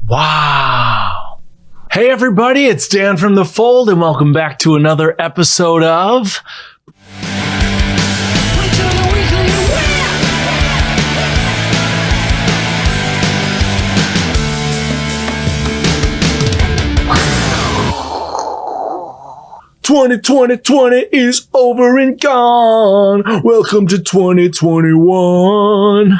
Wow. Hey everybody, it's Dan from The Fold and welcome back to another episode of Ninjago WEEKLY WHIP. 2020 is over and gone. Welcome to 2021.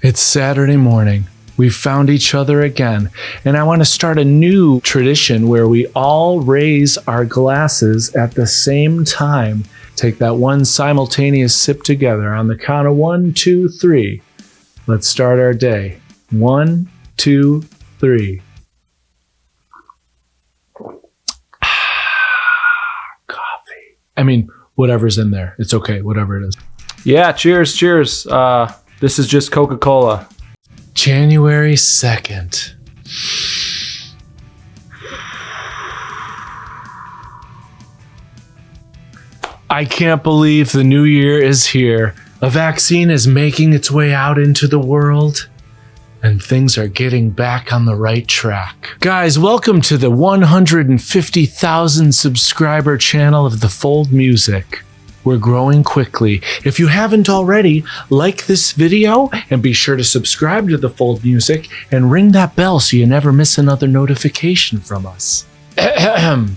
It's Saturday morning. We've found each other again, and I want to start a new tradition where we all raise our glasses at the same time. Take that one simultaneous sip together on the count of 1, 2, 3. Let's start our day. 1, 2, 3. Coffee. I mean, whatever's in there. It's okay, whatever it is. Yeah, cheers. This is just Coca-Cola. January 2nd. I can't believe the new year is here. A vaccine is making its way out into the world, and things are getting back on the right track. Guys, welcome to the 150,000 subscriber channel of The Fold Music. We're growing quickly. If you haven't already, like this video and be sure to subscribe to The Fold Music and ring that bell so you never miss another notification from us.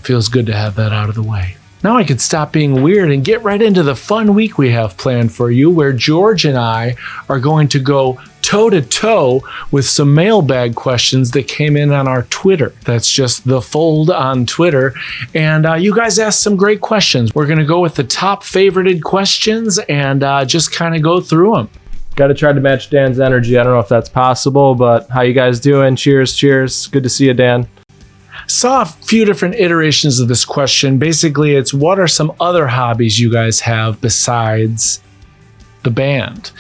Feels good to have that out of the way. Now I could stop being weird and get right into the fun week we have planned for you, where George and I are going to go toe-to-toe with some mailbag questions that came in on our Twitter. That's just The Fold on Twitter. And you guys asked some great questions. We're going to go with the top favorited questions and just kind of go through them. Got to try to match Dan's energy. I don't know if that's possible, but how you guys doing? Cheers. Good to see you, Dan. Saw a few different iterations of this question. Basically, it's what are some other hobbies you guys have besides the band?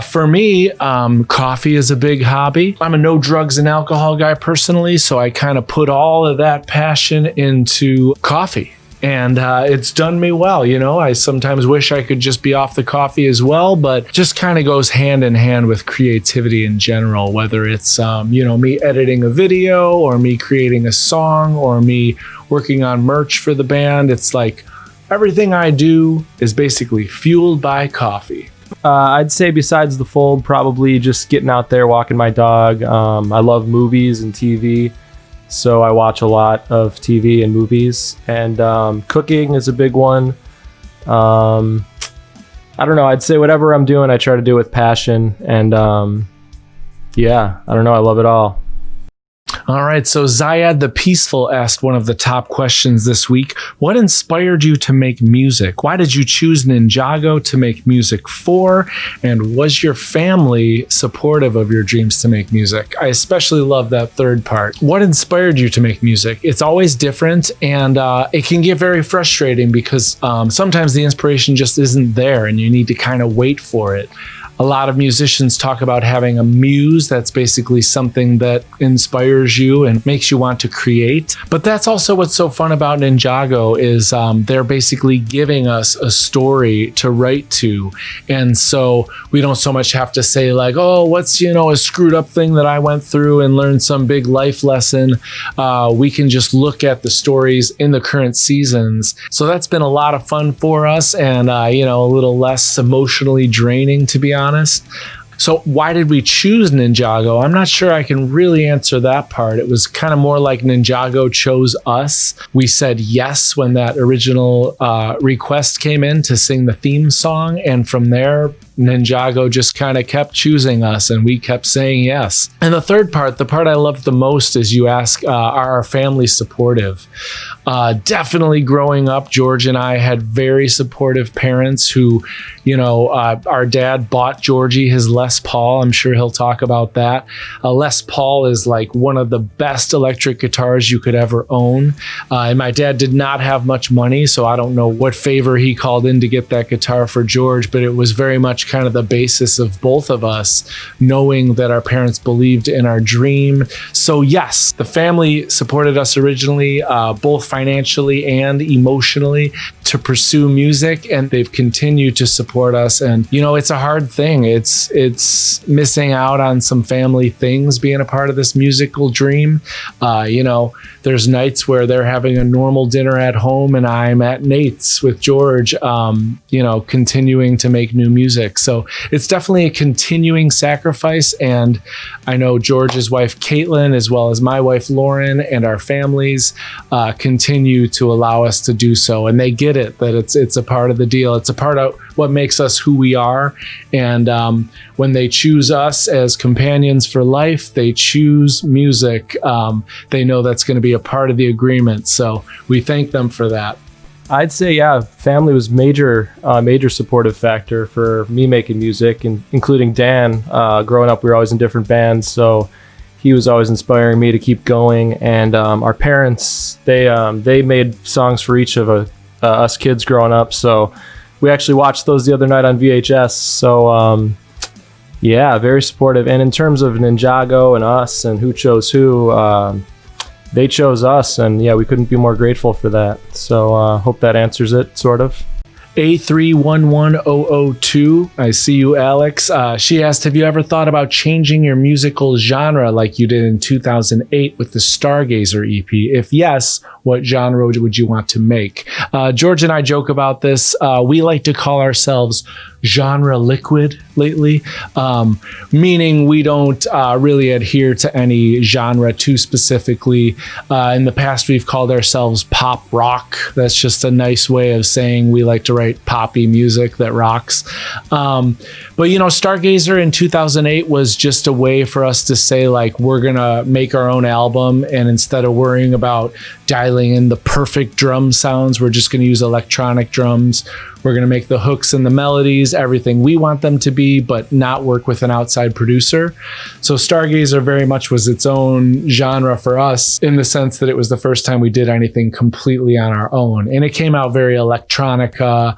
For me, coffee is a big hobby. I'm a no drugs and alcohol guy personally, so I kind of put all of that passion into coffee. And it's done me well, you know. I sometimes wish I could just be off the coffee as well, but just kind of goes hand in hand with creativity in general, whether it's, me editing a video or me creating a song or me working on merch for the band. It's like everything I do is basically fueled by coffee. I'd say besides The Fold, probably just getting out there, walking my dog. I love movies and TV, so I watch a lot of TV and movies. And cooking is a big one. I don't know. I'd say whatever I'm doing, I try to do with passion. And yeah, I don't know. I love it all. All right, so Zayad the Peaceful asked one of the top questions this week. What inspired you to make music? Why did you choose Ninjago to make music for? And was your family supportive of your dreams to make music? I especially love that third part. What inspired you to make music? It's always different, and it can get very frustrating because sometimes the inspiration just isn't there and you need to kind of wait for it. A lot of musicians talk about having a muse. That's basically something that inspires you and makes you want to create. But that's also what's so fun about Ninjago is they're basically giving us a story to write to. And so we don't so much have to say like, oh, what's, a screwed up thing that I went through and learned some big life lesson. We can just look at the stories in the current seasons. So that's been a lot of fun for us and, a little less emotionally draining, to be honest. So why did we choose Ninjago? I'm not sure I can really answer that part. It was kind of more like Ninjago chose us. We said yes when that original request came in to sing the theme song. And from there, Ninjago just kind of kept choosing us and we kept saying yes. And the third part, the part I loved the most is you ask, are our family supportive? Definitely growing up, George and I had very supportive parents who, our dad bought Georgie his Les Paul. I'm sure he'll talk about that. A Les Paul is like one of the best electric guitars you could ever own. And my dad did not have much money, so I don't know what favor he called in to get that guitar for George, but it was very much kind of the basis of both of us knowing that our parents believed in our dream. So yes, the family supported us originally, both financially and emotionally. to pursue music, and they've continued to support us. And it's a hard thing. It's missing out on some family things being a part of this musical dream. There's nights where they're having a normal dinner at home and I'm at Nate's with George, continuing to make new music. So it's definitely a continuing sacrifice. And I know George's wife Caitlin, as well as my wife Lauren, and our families continue to allow us to do so. And they get it, that it's a part of the deal. It's a part of what makes us who we are. And when they choose us as companions for life, they choose music. They know that's going to be a part of the agreement. So we thank them for that. I'd say, yeah, family was major supportive factor for me making music, and including Dan. Growing up, we were always in different bands, so he was always inspiring me to keep going. And our parents, they made songs for each of us kids growing up. So we actually watched those the other night on VHS. So yeah, very supportive. And in terms of Ninjago and us and who chose who, they chose us, and yeah, we couldn't be more grateful for that. So hope that answers it, sort of. A311002, I see you, Alex. She asked, have you ever thought about changing your musical genre like you did in 2008 with the Stargazer EP? If yes, what genre would you want to make? George and I joke about this. We like to call ourselves genre liquid lately, meaning we don't really adhere to any genre too specifically. In the past, we've called ourselves pop rock. That's just a nice way of saying we like to write poppy music that rocks. But Stargazer in 2008 was just a way for us to say, like, we're gonna make our own album, and instead of worrying about dialing in the perfect drum sounds, we're just gonna use electronic drums. We're going to make the hooks and the melodies everything we want them to be, but not work with an outside producer. So Stargazer very much was its own genre for us, in the sense that it was the first time we did anything completely on our own. And it came out very electronica.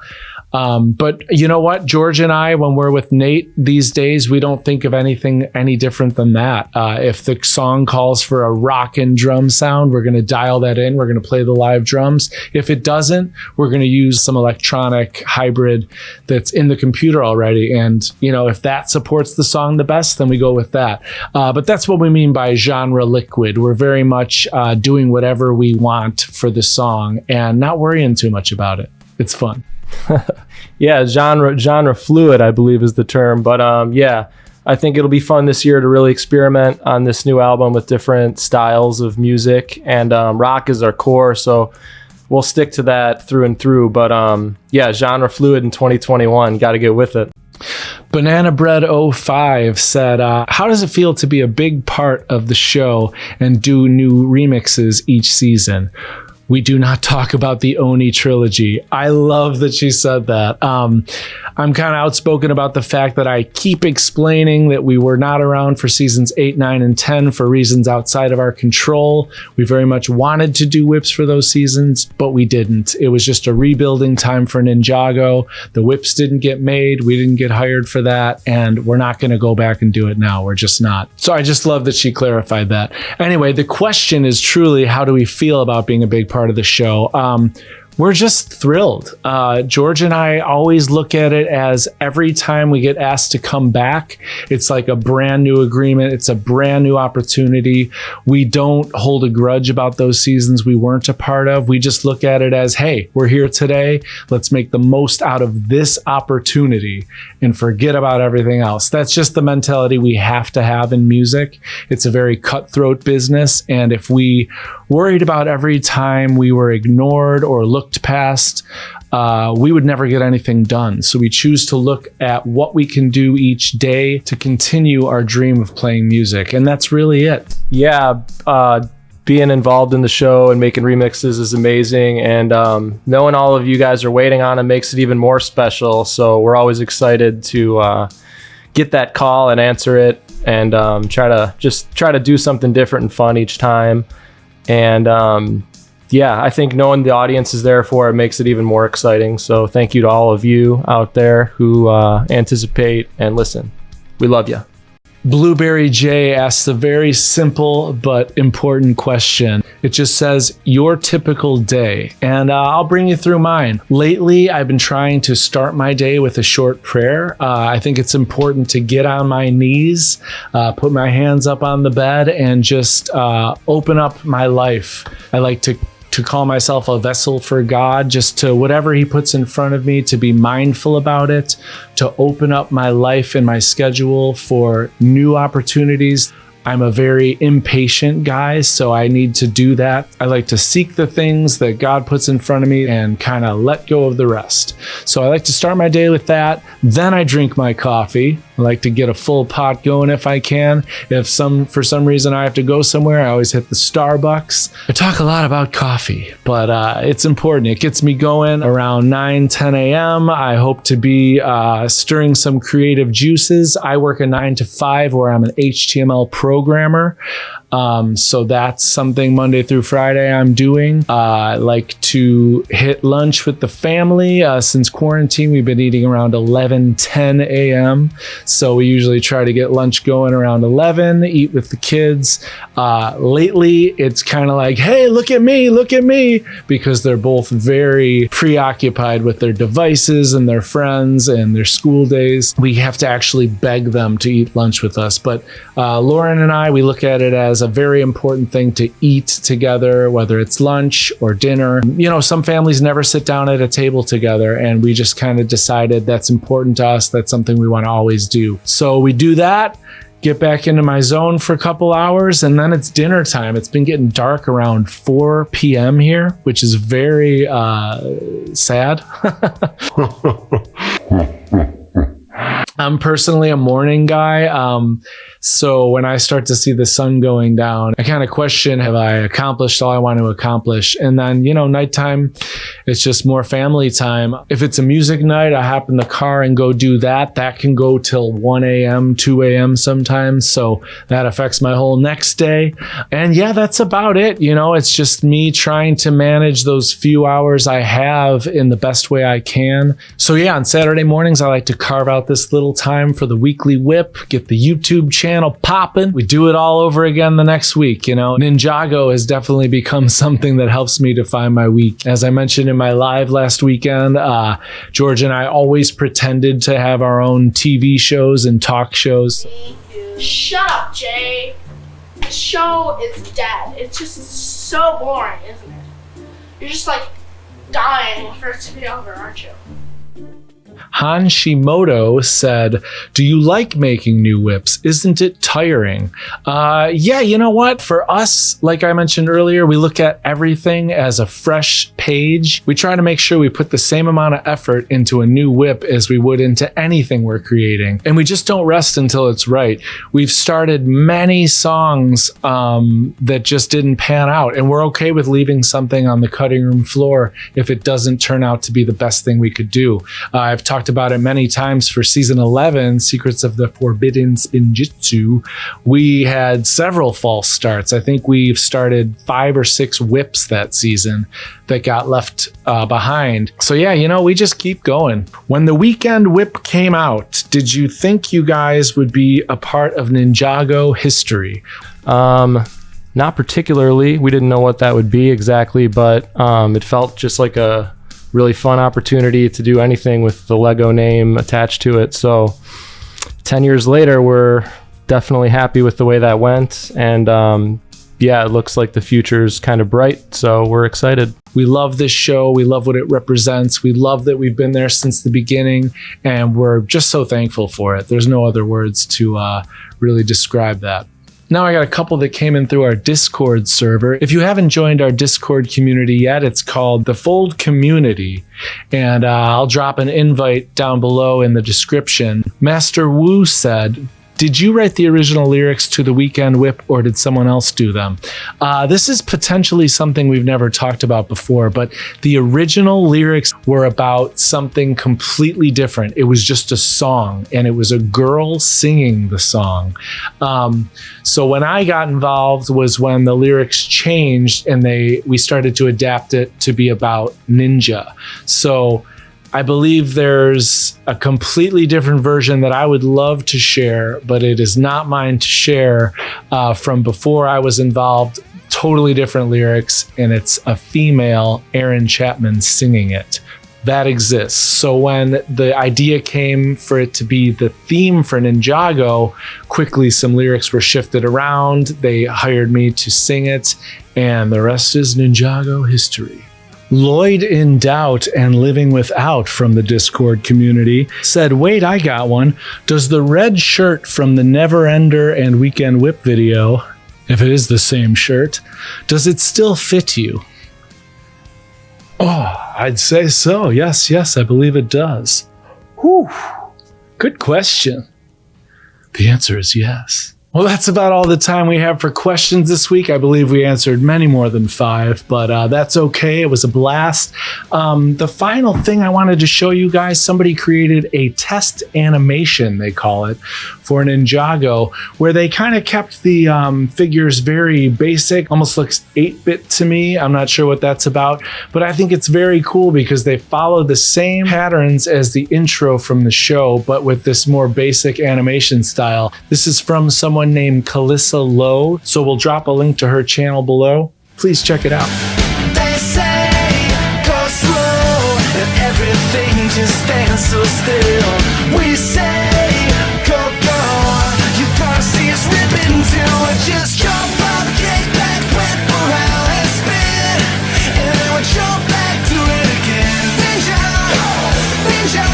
But you know what? George and I, when we're with Nate these days, we don't think of anything any different than that. If the song calls for a rock and drum sound, we're going to dial that in. We're going to play the live drums. If it doesn't, we're going to use some electronic hybrid that's in the computer already. And, if that supports the song the best, then we go with that. But that's what we mean by genre liquid. We're very much doing whatever we want for the song and not worrying too much about it. It's fun. Yeah, genre fluid, I believe is the term. But yeah, I think it'll be fun this year to really experiment on this new album with different styles of music. And rock is our core, so we'll stick to that through and through. But yeah, genre fluid in 2021. Got to get with it. Banana Bread 05 said, how does it feel to be a big part of the show and do new remixes each season? We do not talk about the Oni trilogy. I love that she said that. I'm kind of outspoken about the fact that I keep explaining that we were not around for seasons 8, 9, and 10 for reasons outside of our control. We very much wanted to do whips for those seasons, but we didn't. It was just a rebuilding time for Ninjago. The whips didn't get made. We didn't get hired for that, and we're not going to go back and do it now. We're just not. So I just love that she clarified that. Anyway, the question is truly, how do we feel about being a big part of the show? We're just thrilled. George and I always look at it as every time we get asked to come back, it's like a brand new agreement. It's a brand new opportunity. We don't hold a grudge about those seasons we weren't a part of. We just look at it as, hey, we're here today. Let's make the most out of this opportunity and forget about everything else. That's just the mentality we have to have in music. It's a very cutthroat business. And if we worried about every time we were ignored or looked past, we would never get anything done. So we choose to look at what we can do each day to continue our dream of playing music. And that's really it. Yeah, being involved in the show and making remixes is amazing. And knowing all of you guys are waiting on it makes it even more special. So we're always excited to get that call and answer it, and try to do something different and fun each time. And yeah, I think knowing the audience is there for it makes it even more exciting. So thank you to all of you out there who anticipate and listen. We love you. Blueberry J asks a very simple but important question. It just says your typical day, and I'll bring you through mine. Lately, I've been trying to start my day with a short prayer. I think it's important to get on my knees, put my hands up on the bed, and just open up my life. I like to call myself a vessel for God, just to whatever he puts in front of me, to be mindful about it, to open up my life and my schedule for new opportunities. I'm a very impatient guy, so I need to do that. I like to seek the things that God puts in front of me and kind of let go of the rest. So I like to start my day with that. Then I drink my coffee. I like to get a full pot going if I can. If for some reason I have to go somewhere, I always hit the Starbucks. I talk a lot about coffee, but it's important. It gets me going around 9, 10 a.m. I hope to be stirring some creative juices. I work a 9 to 5 where I'm an HTML programmer. So that's something Monday through Friday I'm doing. I like to hit lunch with the family. Since quarantine, we've been eating around 11, 10 a.m. So we usually try to get lunch going around 11, eat with the kids. Lately, it's kind of like, hey, look at me, because they're both very preoccupied with their devices and their friends and their school days. We have to actually beg them to eat lunch with us. But Lauren and I, we look at it as a very important thing to eat together, whether it's lunch or dinner. You know, some families never sit down at a table together, and we just kind of decided that's important to us. That's something we want to always do. So we do that, get back into my zone for a couple hours, and then it's dinner time. It's been getting dark around 4 p.m. here, which is very sad. I'm personally a morning guy. So when I start to see the sun going down, I kind of question, have I accomplished all I want to accomplish? And then, nighttime, it's just more family time. If it's a music night, I hop in the car and go do that. That can go till 1 a.m., 2 a.m. sometimes. So that affects my whole next day. And yeah, that's about it. It's just me trying to manage those few hours I have in the best way I can. So yeah, on Saturday mornings, I like to carve out this little time for the weekly whip, get the YouTube channel popping. We do it all over again the next week. Ninjago has definitely become something that helps me define my week. As I mentioned in my live last weekend, George and I always pretended to have our own TV shows and talk shows. Shut up, Jay. The show is dead. It's just so boring, isn't it? You're just like dying for it to be over, aren't you? Hanshimoto said, do you like making new whips? Isn't it tiring? Yeah, you know what? For us, like I mentioned earlier, we look at everything as a fresh page. We try to make sure we put the same amount of effort into a new whip as we would into anything we're creating. And we just don't rest until it's right. We've started many songs that just didn't pan out, and we're okay with leaving something on the cutting room floor if it doesn't turn out to be the best thing we could do. I've talked about it many times for season 11, Secrets of the Forbidden Spinjitzu. We had several false starts. I think we've started 5 or 6 whips that season that got left behind. So yeah, we just keep going. When the weekend whip came out, did you think you guys would be a part of Ninjago history? Not particularly. We didn't know what that would be exactly, but it felt just like a really fun opportunity to do anything with the Lego name attached to it. So 10 years later, we're definitely happy with the way that went. And yeah, it looks like the future's kind of bright. So we're excited. We love this show. We love what it represents. We love that we've been there since the beginning, and we're just so thankful for it. There's no other words to really describe that. Now I got a couple that came in through our Discord server. If you haven't joined our Discord community yet, it's called the Fold Community. And I'll drop an invite down below in the description. Master Wu said, did you write the original lyrics to the Weekend Whip, or did someone else do them? This is potentially something we've never talked about before, but the original lyrics were about something completely different. It was just a song, and it was a girl singing the song. So when I got involved was when the lyrics changed, and we started to adapt it to be about ninja. So I believe there's a completely different version that I would love to share, but it is not mine to share from before I was involved. totally different lyrics, and it's a female Aaron Chapman singing it. That exists. So when the idea came for it to be the theme for Ninjago, quickly some lyrics were shifted around. They hired me to sing it, and the rest is Ninjago history. Lloyd in Doubt and Living Without from the Discord community said, wait, I got one. Does the red shirt from the Never Ender and Weekend Whip video, if it is the same shirt, does it still fit you? Oh, I'd say so. Yes, I believe it does. Whew. Good question. The answer is yes. Well, that's about all the time we have for questions this week. I believe we answered many more than 5, but that's okay. It was a blast. The final thing I wanted to show you guys, somebody created a test animation, they call it, for Ninjago, where they kind of kept the figures very basic, almost looks 8-bit to me. I'm not sure what that's about, but I think it's very cool because they follow the same patterns as the intro from the show, but with this more basic animation style. This is from someone named Lowe, so we'll drop a link to her channel below. Please check it out. They say go slow and everything just stands so still. We say go, you gotta see us rip into it. Just jump up, kick back, whip around and spin, and then we jump back to it again. Ninja,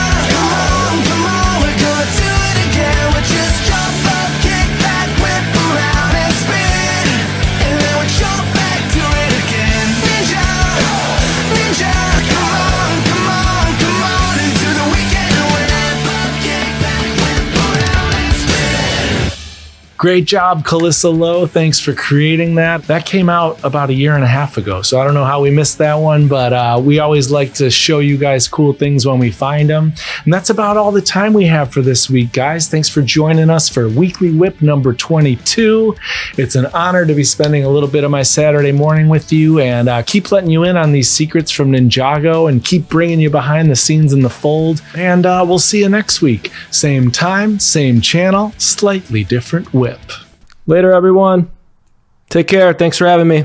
come on, we're gonna do it again. We just jump up, kick back, whip around and spin, and then we jump back to it again. Ninja, come on into the weekend whip. Kick back, whip around and spin. Great job, Lowe. Thanks for creating that. That came out about 1.5 years ago, so I don't know how we missed that one, but we always like to show you guys cool things when we find them. And that's about all the time we have for this week, guys. Thanks for joining us for Weekly Whip number 22. It's an honor to be spending a little bit of my Saturday morning with you, and keep letting you in on these secrets from Ninjago and keep bringing you behind the scenes in the fold. And we'll see you next week. Same time, same channel, slightly different whip. Later, everyone. Take care. Thanks for having me.